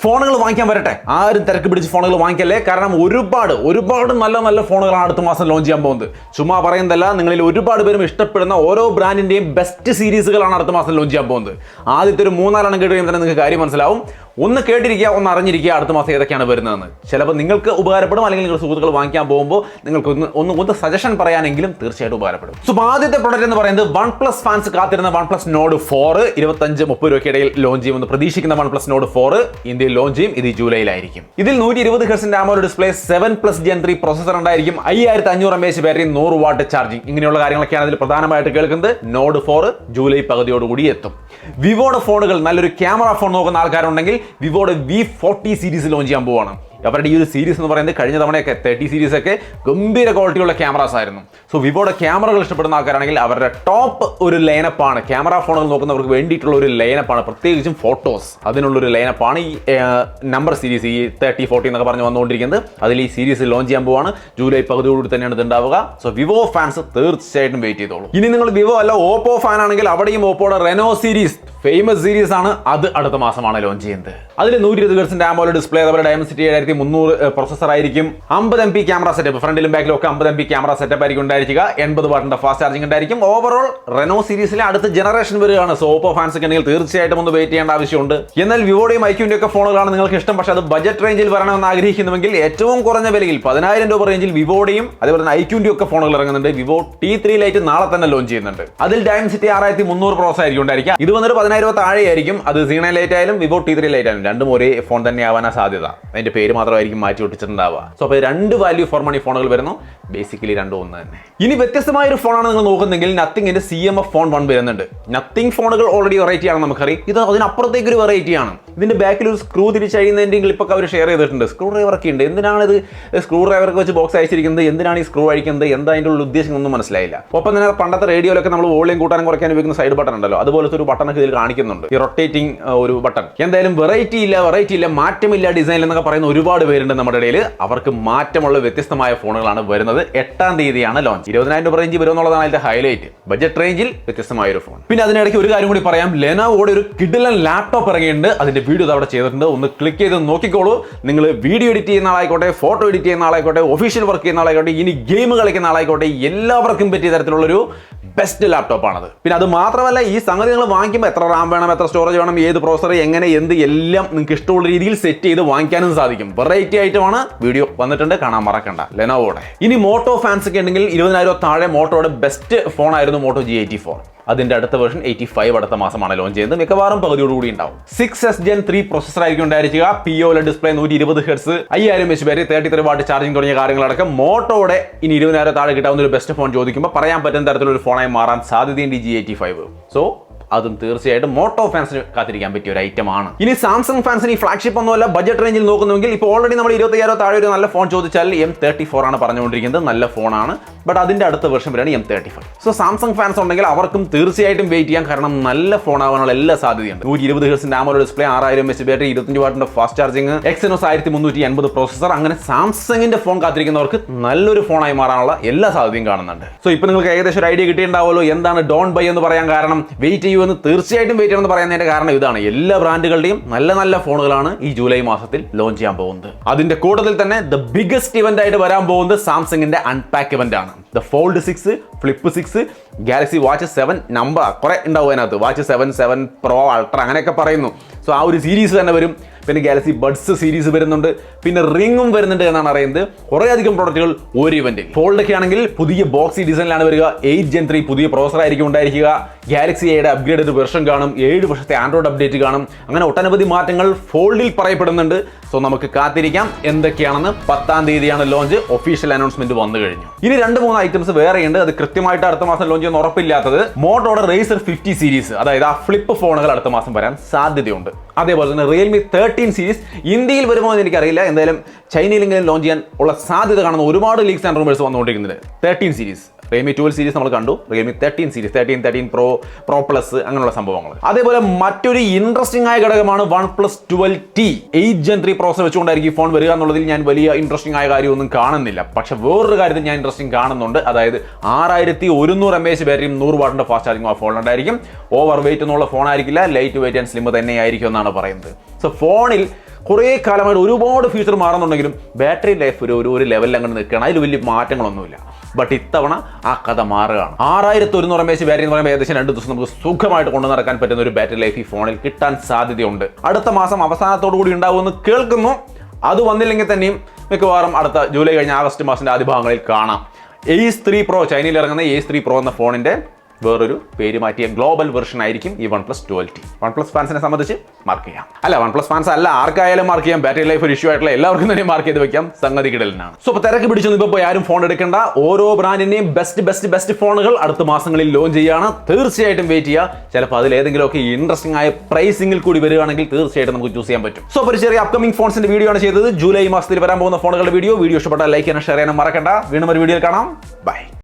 ഫോണുകൾ വാങ്ങിക്കാൻ വരട്ടെ, ആരും തിരക്ക് പിടിച്ച് ഫോണുകൾ വാങ്ങിക്കല്ലേ. കാരണം ഒരുപാട് നല്ല ഫോണുകളാണ് അടുത്ത മാസം ലോഞ്ച് ചെയ്യാൻ പോകുന്നത്. ചുമ്മാ പറയുന്നതല്ല, നിങ്ങളിൽ ഒരുപാട് പേരും ഇഷ്ടപ്പെടുന്ന ഓരോ ബ്രാൻഡിന്റെയും ബെസ്റ്റ് സീരീസുകളാണ് അടുത്ത മാസം ലോഞ്ച് ചെയ്യാൻ പോകുന്നത്. ആദ്യത്തെ ഒരു 3-4 കേട്ട് കഴിയുമ്പോൾ തന്നെ നിങ്ങൾക്ക് കാര്യം മനസ്സിലാവും. ഒന്ന് കേട്ടിരിക്കുക, ഒന്ന് അറിഞ്ഞിരിക്കുക അടുത്ത മാസം ഏതൊക്കെയാണ് വരുന്നതെന്ന്. ചിലപ്പോൾ നിങ്ങൾക്ക് ഉപകാരപ്പെടും, അല്ലെങ്കിൽ നിങ്ങളുടെ സുഹൃത്തുക്കൾ വാങ്ങിക്കാൻ പോകുമ്പോൾ നിങ്ങൾക്ക് ഒന്ന് സജഷൻ പറയാനെങ്കിലും തീർച്ചയായിട്ടും ഉപകാരപ്പെടും. സോ ആദ്യത്തെ പ്രൊഡക്റ്റ് എന്ന് പറയുന്നത് OnePlus ഫാൻസ് കാത്തിരുന്ന OnePlus Nord 4 25-30 രൂപയ്ക്കിടയിൽ ലോഞ്ച് ചെയ്യുമെന്ന് പ്രതീക്ഷിക്കുന്ന OnePlus Nord 4 ഇന്ത്യയിൽ ലോഞ്ച് ചെയ്യും. ഇത് ജൂലൈയിലായിരിക്കും. ഇതിൽ 120 ഹെർട്സിന്റെ AMOLED ഡിസ്പ്ലേ, 7+ Gen 3 പ്രൊസസർ ഉണ്ടായിരിക്കും, 5500 mAh ബാറ്ററി, 100 വാട്ട് ചാർജിംഗ്. ഇങ്ങനെയുള്ള കാര്യങ്ങളൊക്കെയാണ് ഇതിൽ പ്രധാനമായിട്ട് കേൾക്കുന്നത്. Nord 4 ജൂലൈ പകുതിയോടുകൂടി എത്തും. വിവോയുടെ ഫോണുകൾ, നല്ലൊരു ക്യാമറ ഫോൺ നോക്കുന്ന ആൾക്കാരുണ്ടെങ്കിൽ വിവോയുടെ V40 സീരീസ് ലോഞ്ച് ചെയ്യാൻ പോവാണ്. അവരുടെ ഈ ഒരു സീരീസ് എന്ന് പറയുന്നത് കഴിഞ്ഞ തവണയൊക്കെ 30 സീരീസ് ഒക്കെ ഗംഭീര ക്വാളിറ്റിയുള്ള ക്യാമറാസ് ആയിരുന്നു. സോ വിവോയുടെ ക്യാമറകൾ ഇഷ്ടപ്പെടുന്ന ആൾക്കാരാണെങ്കിൽ അവരുടെ ടോപ്പ് ഒരു ലൈനപ്പാണ്, ക്യാമറ ഫോണുകൾ നോക്കുന്നവർക്ക് വേണ്ടിയിട്ടുള്ള ഒരു ലൈനപ്പാണ്, പ്രത്യേകിച്ചും ഫോട്ടോസ് അതിനുള്ളൊരു ലൈനപ്പാണ് ഈ നമ്പർ സീരീസ്, ഈ 30, 40 എന്നൊക്കെ പറഞ്ഞ് വന്നുകൊണ്ടിരിക്കുന്നത്. അതിൽ ഈ സീരീസ് ലോഞ്ച് ചെയ്യാൻ പോവാണ്. ജൂലൈ പകുതിയോടുകൂടി തന്നെയാണ് ഇത് ഉണ്ടാവുക. സോ വിവോ ഫാൻസ് തീർച്ചയായിട്ടും വെയിറ്റ് ചെയ്തോളൂ. ഇനി നിങ്ങൾ വിവോ അല്ല ഓപ്പോ ഫാൻ ആണെങ്കിൽ അവിടെയും ഓപ്പോയുടെ റെനോ സീരീസ്, ഫേമസ് സീരീസ് ആണ്, അത് അടുത്ത മാസമാണ് ലോഞ്ച് ചെയ്യുന്നത്. അതിൽ 120 ഹെർട്സിന്റെ AMOLED ഡിസ്പ്ലേ, അതുപോലെ Dimensity 7300 പ്രൊസസർ ആയിരിക്കും, 50 MP ക്യാമറ സെറ്റപ്പ്, ഫ്രണ്ടിലും ബാക്കിലും ഒക്കെ 50 MP ക്യാമറ സെറ്റപ്പ് ആയിരിക്കും ഉണ്ടായിരിക്കുക, 80 വാട്ടിന്റെ ഫാസ്റ്റ് ചാർജിംഗ് ഉണ്ടായിരിക്കും. ഓവറോൾ റെനോ സീരീസിലെ അടുത്ത ജനറേഷൻ വരികയാണ്. സോ ഓപ്പോ ഫാൻസ് ഒക്കെ ഉണ്ടെങ്കിൽ തീർച്ചയായിട്ടും ഒന്ന് വെയിറ്റ് ചെയ്യേണ്ട ആവശ്യമുണ്ട്. എന്നാൽ വിവോയുടെയും ഐക്യൂന്റെ ഒക്കെ ഫോണുകളാണ് നിങ്ങൾക്ക് ഇഷ്ടം, പക്ഷേ അത് ബജറ്റ് റേഞ്ചിൽ വരണമെന്ന് ആഗ്രഹിക്കുന്നുവെങ്കിൽ ഏറ്റവും കുറഞ്ഞ വിലയിൽ 10,000 രൂപ റേഞ്ചിൽ വിവോയുടെയും അതുപോലെ തന്നെ ഐക്യൂന്റെ ഒക്കെ ഫോണുകൾ ഇറങ്ങുന്നുണ്ട്. വിവോ T3 ലൈറ്റ് നാളെ തന്നെ ലോഞ്ച് ചെയ്യുന്നുണ്ട്. അതിൽ Dimensity 6300 പ്രോസസ് ആയിരിക്കും ഉണ്ടായിരിക്കുക. ഇത് വന്നിട്ട് 10,000 താഴെ ആയിരിക്കും. അത് Z9 ലൈറ്റ് ആയാലും വിവോ T3 ലൈറ്റ് ആയാലും രണ്ടും ഒരേ ഫോൺ തന്നെ ആവാനാ സാധ്യത. അതിന്റെ പേര് മാത്രമായിരിക്കും മാറ്റി ഒട്ടിച്ചിട്ടുണ്ടാവുക. സോ അപ്പോൾ 2 വാല്യൂ ഫോർ മണി ഫോണുകൾ വരുന്നു. ബേസിക്കലി രണ്ടും ഒന്ന് തന്നെ. ഇനി വ്യത്യസ്തമായ ഒരു ഫോണാണ് നിങ്ങൾ നോക്കുന്നെങ്കിൽ നത്തിങ്ങിന്റെ CMF ഫോൺ 1 വരുന്നുണ്ട്. നത്തിങ് ഫോണുകൾ ഓൾറെഡി വെറൈറ്റി ആണ്, നമുക്കറിയാം. ഇത് അതിനപ്പുറത്തേക്ക് ഒരു വെറൈറ്റി ആണ്. ഇതിന്റെ ബാക്കിൽ ഒരു സ്ക്രൂ തിരിച്ചഴിയുന്നതിന്റെ ക്ലിപ്പൊക്കെ അവർ ഷെയർ ചെയ്തിട്ടുണ്ട്. സ്ക്രൂ ഡ്രൈവർ ഒക്കെ ഉണ്ട്. എന്തിനാണ് ഇത് സ്ക്രൂ ഡ്രൈവർക്ക് വെച്ച് ബോക്സ് അയച്ചിരിക്കുന്നത്, എന്തിനാണ് ഈ സ്ക്രൂ അഴിക്കുന്നത്, എന്താ അതിന്റെ ഉള്ള ഉദ്ദേശം ഒന്നും മനസ്സിലായില്ല. ഒപ്പം തന്നെ പണ്ടത്തെ റേഡിയോയിലൊക്കെ നമ്മൾ വോളിയം കൂട്ടാനും കുറയ്ക്കാനും ഉപയോഗിക്കുന്ന സൈഡ് ബട്ടൺ ഉണ്ടല്ലോ, അതുപോലത്തെ ഒരു ബട്ടൺ ഒക്കെ ഇതിൽ കാണിക്കുന്നുണ്ട്, ഈ റൊട്ടേറ്റിംഗ് ഒരു ബട്ടൺ. എന്തായാലും വെറൈറ്റി ഇല്ല, മാറ്റമില്ല ഡിസൈനിൽ എന്നൊക്കെ പറയുന്ന ഒരുപാട് പേരുണ്ട് നമ്മുടെ ഇടയിൽ. അവർക്ക് മാറ്റമുള്ള വ്യത്യസ്തമായ ഫോണുകളാണ് വരുന്നത്. 8-ാം തീയതിയാണ് ലോഞ്ച്. 20,000 രൂപ റേഞ്ചിൽ വരുമെന്നുള്ളതാണ് അതിന്റെ ഹൈലൈറ്റ്. ബജറ്റ് റേഞ്ചിൽ വ്യത്യസ്തമായ ഒരു ഫോൺ. പിന്നെ അതിനിടയ്ക്ക് ഒരു കാര്യം കൂടി പറയാം, ലെനോവോയുടെ ഒരു കിഡിലൻ ലാപ്ടോപ്പ് ഇറങ്ങിയിട്ടുണ്ട്. അതിന്റെ വീഡിയോ അവിടെ ചെയ്തിട്ടുണ്ട്, ഒന്ന് ക്ലിക്ക് ചെയ്ത് നോക്കിക്കോളൂ. നിങ്ങൾ വീഡിയോ എഡിറ്റ് ചെയ്യുന്ന ആളായിക്കോട്ടെ, ഫോട്ടോ എഡിറ്റ് ചെയ്യുന്ന ആളായിക്കോട്ടെ, ഒഫീഷ്യൽ വർക്ക് ചെയ്യുന്ന ആളായിക്കോട്ടെ, ഇനി ഗെയിം കളിക്കുന്ന ആളായിക്കോട്ടെ, എല്ലാവർക്കും പറ്റിയ തരത്തിലുള്ളൊരു ബെസ്റ്റ് ലാപ്ടോപ്പാണത്. പിന്നെ അത് മാത്രമല്ല, ഈ സംഗതി നിങ്ങൾ വാങ്ങിക്കുമ്പോൾ എത്ര റാം വേണം, എത്ര സ്റ്റോറേജ് വേണം, ഏത് പ്രോസസർ, എങ്ങനെ എന്ത് എല്ലാം നിങ്ങൾക്ക് ഇഷ്ടമുള്ള രീതിയിൽ സെറ്റ് ചെയ്ത് വാങ്ങിക്കാനും സാധിക്കും. വെറൈറ്റി ആയിട്ടുമാണ്. വീഡിയോ വന്നിട്ടുണ്ട്, കാണാൻ മറക്കണ്ട ലെനോവോടെ. ഇനി മോട്ടോ ഫാൻസ് ഒക്കെ ഉണ്ടെങ്കിൽ 20,000 താഴെ മോട്ടോയുടെ ബെസ്റ്റ് ഫോൺ ആയിരുന്നു മോട്ടോ G84. അതിന്റെ അടുത്ത വേർഷൻ 85 അടുത്ത മാസമാണ് ലോഞ്ച് ചെയ്യുന്നത്. മിക്കവാറും പകുതിയോടുകൂടി ഉണ്ടാവും. 6S Gen 3 പ്രൊസസർ ആയിരിക്കും ഉണ്ടായിരിക്കുക. POLED display, 120 hertz, 5000 mAh battery, 33 what charging തുടങ്ങിയ കാര്യങ്ങളടക്കം മോട്ടോയുടെ ഇനി 20,000 താഴെ കിട്ടാവുന്ന ഒരു ബെസ്റ്റ് ഫോൺ ചോദിക്കുമ്പോൾ പറയാൻ പറ്റുന്ന തരത്തിലൊരു ഫോണായി മാറാൻ സാധ്യതയുണ്ട് ഈ G85. സോ അതും തീർച്ചയായിട്ടും മോട്ടോ ഫാൻസിന് കാത്തിരിക്കാൻ പറ്റിയ ഒരു ഐറ്റം ആണ്. ഇനി സാംസങ് ഫാൻസിന് ഈ ഫ്ലാഗ്ഷിപ്പ് ഒന്നുമല്ല, ബജറ്റ് റേഞ്ചിൽ നോക്കുന്നുവെങ്കിൽ ഇപ്പോൾ ഓൾറെഡി നമ്മൾ 25,000 താഴെ ഒരു നല്ല ഫോൺ ചോദിച്ചാൽ M34 ആണ് പറഞ്ഞുകൊണ്ടിരിക്കുന്നത്. നല്ല ഫോണാണ്. ബട്ട് അതിന്റെ അടുത്ത വെർഷൻ വരെയാണ് M35. സോ സാംസങ് ഫാൻസ് ഉണ്ടെങ്കിൽ അവർക്കും തീർച്ചയായിട്ടും വെയിറ്റ് ചെയ്യാം. കാരണം നല്ല ഫോൺ ആവാനുള്ള എല്ലാ സാധ്യതയുണ്ട്. 120 ഹെർട്സിന്റെ AMOLED ഡിസ്പ്ലേ, 6000 mAh ബാറ്ററി, 25 വാട്ടിന്റെ ഫാസ്റ്റ് ചാർജിംഗ്, Exynos 1380 പ്രോസസർ. അങ്ങനെ സാംസങ്ങിന്റെ ഫോൺ കാത്തിരിക്കുന്നവർക്ക് നല്ലൊരു ഫോണായി മാറാനുള്ള എല്ലാ സാധ്യതയും കാണുന്നുണ്ട്. സോ ഇപ്പൊ നിങ്ങൾക്ക് ഏകദേശം ഒരു ഐഡിയ കിട്ടിയിട്ടുണ്ടാവുമല്ലോ എന്താണ് ഡോൺ ബൈ എന്ന് പറയാൻ കാരണം. വെയിറ്റ് ചെയ്യുമെന്ന് തീർച്ചയായിട്ടും വെയിറ്റ് ചെയ്യണമെന്ന് പറയുന്നതിന്റെ കാരണം ഇതാണ്. എല്ലാ ബ്രാൻഡുകളുടെയും നല്ല ഫോണുകളാണ് ഈ ജൂലൈ മാസത്തിൽ ലോഞ്ച് ചെയ്യാൻ പോകുന്നത്. അതിന്റെ കൂട്ടത്തിൽ തന്നെ ദ ബിഗസ്റ്റ് ഇവന്റ് ആയിട്ട് വരാൻ പോകുന്നത് സാംസങ്ങിന്റെ അൺപാക്ക് ഇവന്റ് ആണ്. The Fold 6, Flip 6, Galaxy Watch 7 number കുറെ ഉണ്ടാവും അതിനകത്ത്. വാച്ച് 7 Pro, Ultra അങ്ങനെയൊക്കെ പറയുന്നു. സോ ആ ഒരു സീരീസ് തന്നെ വരും. പിന്നെ ഗാലക്സി ബഡ്സ് സീരീസ് വരുന്നുണ്ട്, പിന്നെ റിംഗും വരുന്നുണ്ട് എന്നാണ് അറിയുന്നത്. കുറേ അധികം പ്രോഡക്റ്റുകൾ ഒരു ഇവന്റിൽ. ഫോൾഡ് ഒക്കെ ആണെങ്കിൽ പുതിയ ബോക്സി ഡിസൈനിലാണ് വരിക. 8 Gen 3 പുതിയ പ്രോസസർ ആയിരിക്കും ഉണ്ടായിരിക്കുക. ഗാലക്സി എയുടെ അപ്ഗ്രേഡഡ് വെർഷൻ കാണും, 7 വർഷത്തെ ആൻഡ്രോയിഡ് അപ്ഡേറ്റ് കാണും. അങ്ങനെ ഒട്ടനവധി മാറ്റങ്ങൾ ഫോൾഡിൽ പറയപ്പെടുന്നുണ്ട്. സോ നമുക്ക് കാത്തിരിക്കാം എന്തൊക്കെയാണെന്ന്. 10-ാം തീയതിയാണ് ലോഞ്ച്. ഒഫീഷ്യൽ അനൗൺസ്മെന്റ് വന്നു കഴിഞ്ഞു. ഇനി 2-3 ഐറ്റംസ് വേറെയുണ്ട്. അത് കൃത്യമായിട്ട് അടുത്ത മാസം ലോഞ്ച് ചെയ്യുന്ന ഉറപ്പില്ലാത്തത്. മോട്ടോയുടെ Razer 50 സീരീസ്, അതായത് ആ ഫ്ലിപ്പ് ഫോണുകൾ അടുത്ത മാസം വരാൻ സാധ്യതയുണ്ട്. അതേപോലെ തന്നെ Realme 13 സീരീസ് ഇന്ത്യയിൽ വരുമോ എന്ന് എനിക്കറിയില്ല. എന്തായാലും ചൈനയിലെങ്കിലും ലോഞ്ച് ചെയ്യാൻ ഉള്ള സാധ്യത കാണുന്ന ഒരുപാട് ലീക്സ് ആൻഡ് റൂമേഴ്സ് വന്നുകൊണ്ടിരിക്കുന്നുണ്ട്. 13 സീരീസ്, Realme 12 സീരീസ് നമ്മൾ കണ്ടു, Realme 13 സീരീസ്, 13 Pro Plus അങ്ങനെയുള്ള സംഭവങ്ങൾ. അതേപോലെ മറ്റൊരു ഇൻട്രസ്റ്റിംഗ് ആയ ഘടകമാണ് OnePlus 12T 8 Gen 3 പ്രോസസർ വെച്ചുകൊണ്ടായിരിക്കും ഈ ഫോൺ വരിക എന്നുള്ളതിൽ ഞാൻ വലിയ ഇൻട്രസ്റ്റിംഗ് ആയ കാര്യമൊന്നും കാണുന്നില്ല. പക്ഷെ വേറൊരു കാര്യത്തിൽ ഞാൻ ഇൻട്രസ്റ്റിംഗ് കാണുന്നുണ്ട്. അതായത് 6100 mAh ബാറ്ററിയും 100 വാട്ടിന്റെ ഫാസ്റ്റ് ചാർജിംഗ് ആ ഫോണിലുണ്ടായിരിക്കും. ഓവർ വെയിറ്റ് എന്നുള്ള ഫോൺ ആയിരിക്കില്ല, ലൈറ്റ് വെയിറ്റ് ആൻഡ് സ്ലിം തന്നെയായിരിക്കും എന്നാണ് പറയുന്നത്. സോ ഫോണിൽ കുറേ കാലമായിട്ട് ഒരുപാട് ഫീച്ചർ മാറുന്നുണ്ടെങ്കിലും ബാറ്ററി ലൈഫ് ഒരു ലെവലിൽ അങ്ങനെ നിൽക്കുകയാണ്. അതിൽ വലിയ മാറ്റങ്ങളൊന്നുമില്ല. ബട്ട് ഇത്തവണ ആ കഥ മാറുകയാണ്. 6100 mAh ബാറ്ററി എന്ന് പറയുമ്പോൾ ഏകദേശം 2 ദിവസം നമുക്ക് സുഖമായിട്ട് കൊണ്ടു നടക്കാൻ പറ്റുന്ന ഒരു ബാറ്ററി ലൈഫ് ഈ ഫോണിൽ കിട്ടാൻ സാധ്യതയുണ്ട്. അടുത്ത മാസം അവസാനത്തോടു കൂടി ഉണ്ടാവുമെന്ന് കേൾക്കുന്നു. അത് വന്നില്ലെങ്കിൽ തന്നെയും മിക്കവാറും അടുത്ത ജൂലൈ കഴിഞ്ഞ ആഗസ്റ്റ് മാസത്തിന്റെ ആദ്യ ഭാഗങ്ങളിൽ കാണാം. Ace 3 Pro, ചൈനയിൽ ഇറങ്ങുന്ന Ace 3 Pro എന്ന ഫോണിന്റെ വേറൊരു പേര് മാറ്റിയ ഗ്ലോബൽ വെർഷൻ ആയിരിക്കും ഈ OnePlus 12T. OnePlus ഫാൻസിനെ സംബന്ധിച്ച് മാർക്ക് ചെയ്യാം. അല്ല, OnePlus ഫാൻസ് അല്ല, ആർക്കായാലും മാർക്ക് ചെയ്യാം. ബാറ്ററി ലൈഫ് ഒരു ഇഷ്യൂ ആയിട്ടുള്ള എല്ലാവർക്കും തന്നെ മാർക്ക് ചെയ്ത് വെക്കാം. സംഗതി കിടലിനാണ്. സോ ഇപ്പോൾ തിരക്ക് പിടിച്ചൊന്നും ഇപ്പോൾ പോയി ആരും ഫോൺ എടുക്കേണ്ട. ഓരോ ബ്രാൻഡിന്റെയും ബെസ്റ്റ് ഫോണുകൾ അടുത്ത മാസങ്ങളിൽ ലോഞ്ച് ചെയ്യുകയാണ്. തീർച്ചയായിട്ടും വെയിറ്റ് ചെയ്യുക. ചിലപ്പോൾ അതിലേതെങ്കിലുമൊക്കെ ഇൻട്രസ്റ്റിംഗ് ആയ പ്രൈസിംഗിൽ കൂടി വരികയാണെങ്കിൽ തീർച്ചയായിട്ടും നമുക്ക് ചൂസ് ചെയ്യാൻ പറ്റും. സോ ഒരു ചെറിയ അപ്കമിംഗ് ഫോൺസിന്റെ വീഡിയോ ആണ് ചെയ്തത്. ജൂലൈ മാസത്തിൽ വരാൻ പോകുന്ന ഫോണുകളുടെ വീഡിയോ ഇഷ്ടപ്പെട്ടാൽ ലൈക്ക് ചെയ്യാനും ഷെയർ ചെയ്യാനും മറക്കണ്ട. വീണ്ടും ഒരു വീഡിയോയിൽ കാണാം. ബൈ.